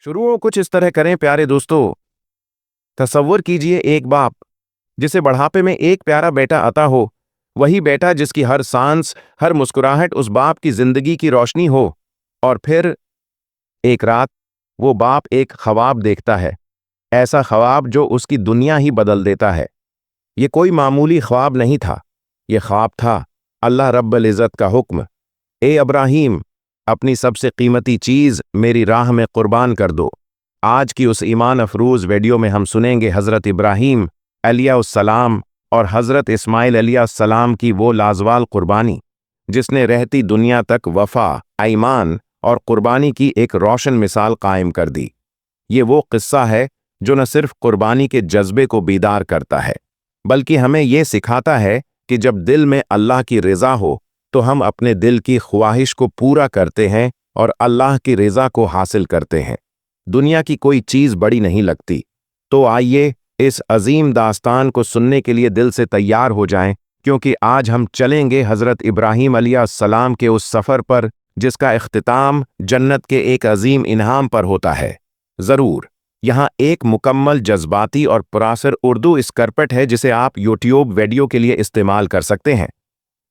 शुरू कुछ इस तरह करें प्यारे दोस्तों। तसव्वुर कीजिए एक बाप जिसे बढ़ापे में एक प्यारा बेटा अता हो, वही बेटा जिसकी हर सांस, हर मुस्कुराहट उस बाप की जिंदगी की रोशनी हो। और फिर एक रात वो बाप एक ख्वाब देखता है, ऐसा ख्वाब जो उसकी दुनिया ही बदल देता है। ये कोई मामूली ख्वाब नहीं था, ये ख्वाब था अल्लाह रब्बुल इज़्ज़त का हुक्म, ए अब्राहीम, अपनी सबसे कीमती चीज मेरी राह में कुर्बान कर दो। आज की उस ईमान अफरूज वीडियो में हम सुनेंगे हजरत इब्राहीम अलैहिस्सलाम और हजरत इस्माइल अलैहिस्सलाम की वो लाजवाल कुर्बानी जिसने रहती दुनिया तक वफा, ईमान और कुर्बानी की एक रोशन मिसाल कायम कर दी। ये वो किस्सा है जो न सिर्फ कुर्बानी के जज्बे को बीदार करता है, बल्कि हमें ये सिखाता है कि जब दिल में अल्लाह की रज़ा हो तो हम अपने दिल की ख्वाहिश को पूरा करते हैं और अल्लाह की रज़ा को हासिल करते हैं। दुनिया की कोई चीज़ बड़ी नहीं लगती। तो आइए इस अजीम दास्तान को सुनने के लिए दिल से तैयार हो जाएं, क्योंकि आज हम चलेंगे हज़रत इब्राहीम अलैहिस्सलाम के उस सफ़र पर जिसका इख्तिताम जन्नत के एक अजीम इनाम पर होता है। ज़रूर यहाँ एक मुकम्मल जज्बाती और पुरासर उर्दू स्कर्पेट है जिसे आप यूट्यूब वीडियो के लिए इस्तेमाल कर सकते हैं।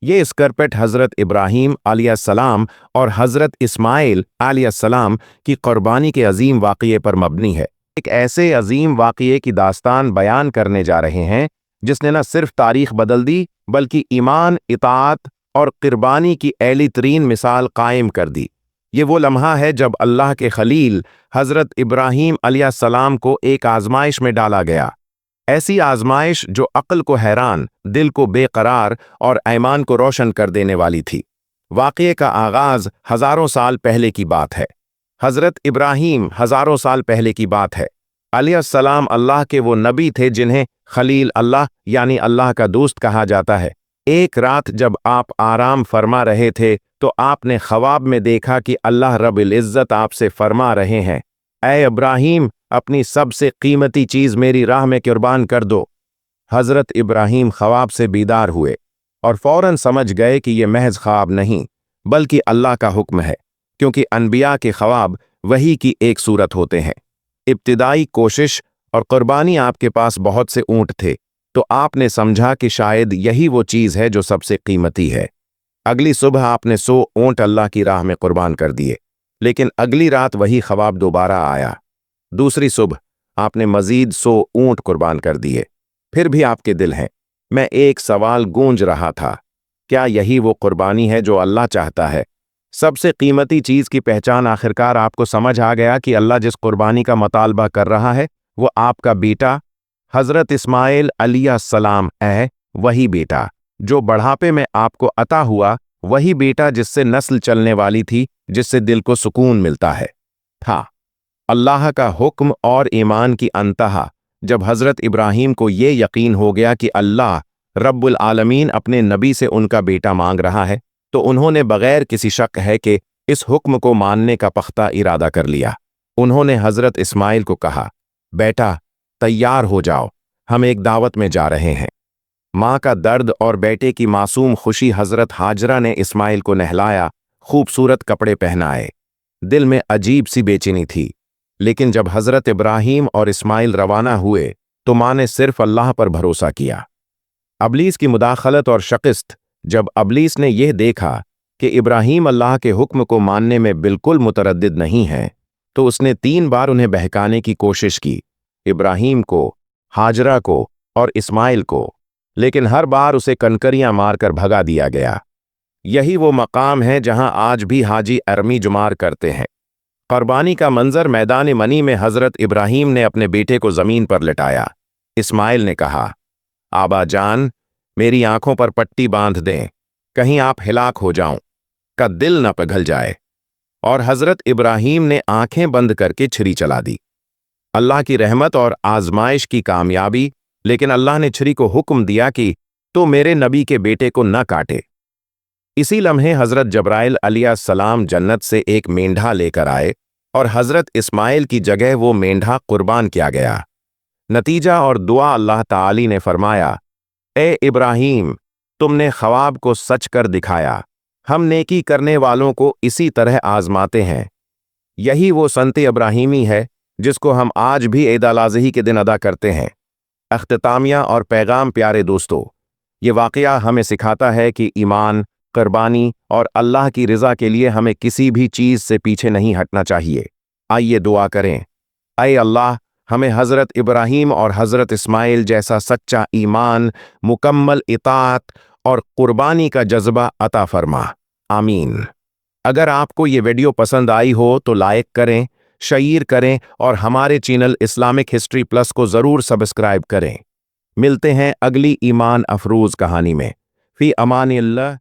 ये स्कर्पेट हज़रत इब्राहीम अलैहिस्सलाम और हज़रत इस्माइल अलैहिस्सलाम की कुर्बानी के अजीम वाक़ये पर मबनी है। एक ऐसे अजीम वाक़ये की दास्तान बयान करने जा रहे हैं जिसने न सिर्फ तारीख बदल दी, बल्कि ईमान, इताअत और कुर्बानी की ऐली तरीन मिसाल कायम कर दी। ये वो लम्हा है जब अल्लाह के खलील हज़रत इब्राहीम अलैहिस्सलाम को एक आजमाइश में डाला गया, ऐसी आजमाइश जो अक्ल को हैरान, दिल को बेकरार और ईमान को रोशन कर देने वाली थी। वाक़ये का आगाज़ हज़ारों साल पहले की बात है। हज़रत इब्राहीम हज़ारों साल पहले की बात है। अलैहिस्सलाम अल्लाह के वो नबी थे जिन्हें खलील अल्लाह यानी अल्लाह का दोस्त कहा जाता है। एक रात जब आप आराम फरमा रहे थे तो आपने ख्वाब में देखा कि अल्लाह रब्बुल इज़्ज़त आपसे फरमा रहे हैं, ऐ इब्राहीम, अपनी सबसे कीमती चीज मेरी राह में कुर्बान कर दो। हजरत इब्राहीम ख्वाब से बीदार हुए और फौरन समझ गए कि यह महज ख्वाब नहीं बल्कि अल्लाह का हुक्म है, क्योंकि अनबिया के ख्वाब वही की एक सूरत होते हैं। इब्तिदाई कोशिश और कुर्बानी आपके पास बहुत से ऊंट थे, तो आपने समझा कि शायद यही वो चीज है जो सबसे कीमती है। अगली सुबह आपने 100 ऊंट अल्लाह की राह में कुर्बान कर दिए, लेकिन अगली रात वही ख्वाब दोबारा आया। दूसरी सुबह आपने मजीद 100 ऊंट कुर्बान कर दिए। फिर भी आपके दिल हैं मैं एक सवाल गूंज रहा था, क्या यही वो कुर्बानी है जो अल्लाह चाहता है? सबसे कीमती चीज की पहचान आखिरकार आपको समझ आ गया कि अल्लाह जिस कुर्बानी का मुतालबा कर रहा है वो आपका बेटा हजरत इस्माइल अलैहिस्सलाम है। वही बेटा जो बढ़ापे में आपको अता हुआ, वही बेटा जिससे नस्ल चलने वाली थी, जिससे दिल को सुकून मिलता है। था अल्लाह का हुक्म और ईमान की अंतहा जब हजरत इब्राहीम को ये यकीन हो गया कि अल्लाह रब्बुल आलमीन अपने नबी से उनका बेटा मांग रहा है, तो उन्होंने बगैर किसी शक है कि इस हुक्म को मानने का पख्ता इरादा कर लिया। उन्होंने हजरत इस्माइल को कहा, बेटा तैयार हो जाओ, हम एक दावत में जा रहे हैं। माँ का दर्द और बेटे की मासूम खुशी हजरत हाजरा ने इस्माइल को नहलाया, खूबसूरत कपड़े पहनाए। दिल में अजीब सी बेचैनी थी, लेकिन जब हजरत इब्राहीम और इस्माइल रवाना हुए तो माँ ने सिर्फ अल्लाह पर भरोसा किया। अबलीस की मुदाखलत और शिकस्त जब अबलीस ने यह देखा कि इब्राहीम अल्लाह के हुक्म को मानने में बिल्कुल मुतरद्दिद नहीं है, तो उसने 3 बार उन्हें बहकाने की कोशिश की, इब्राहीम को, हाजरा को और इस्माइल को, लेकिन हर बार उसे कनकरियां मारकर भगा दिया गया। यही वो मकाम है जहां आज भी हाजी अरमी जुमार करते हैं। कुर्बानी का मंजर मैदान मनी में हजरत इब्राहीम ने अपने बेटे को जमीन पर लिटाया। इस्माइल ने कहा, आबा जान, मेरी आंखों पर पट्टी बांध दें, कहीं आप हिलाक हो जाऊं, का दिल न पिघल जाए। और हजरत इब्राहीम ने आंखें बंद करके छुरी चला दी। अल्लाह की रहमत और आजमाइश की कामयाबी, लेकिन अल्लाह ने छुरी को हुक्म दिया कि तो मेरे नबी के बेटे को न काटे। इसी लम्हे हजरत जब्राइल अलैहिस्सलाम जन्नत से एक मेंढा लेकर आए और हजरत इस्माइल की जगह वो मेंढा कुर्बान किया गया। नतीजा और दुआ अल्लाह ताली ने फरमाया, ए इब्राहीम, तुमने ख्वाब को सच कर दिखाया, हम नेकी करने वालों को इसी तरह आजमाते हैं। यही वो संत इब्राहीमी है जिसको हम आज भी ईद अल अज़ही के दिन अदा करते हैं। अख्तितामिया और पैगाम प्यारे दोस्तों, ये वाक़या हमें सिखाता है कि ईमान, कुर्बानी और अल्लाह की रज़ा के लिए हमें किसी भी चीज़ से पीछे नहीं हटना चाहिए। आइए दुआ करें। ऐ अल्लाह, हमें हज़रत इब्राहीम और हज़रत इस्माइल जैसा सच्चा ईमान, मुकम्मल इताअत और कुर्बानी का जज्बा अता फरमा। आमीन। अगर आपको ये वीडियो पसंद आई हो तो लाइक करें, शेयर करें और हमारे चैनल इस्लामिक हिस्ट्री प्लस को ज़रूर सब्सक्राइब करें। मिलते हैं अगली ईमान अफरोज़ कहानी में। फ़ी अमानिल्लाह।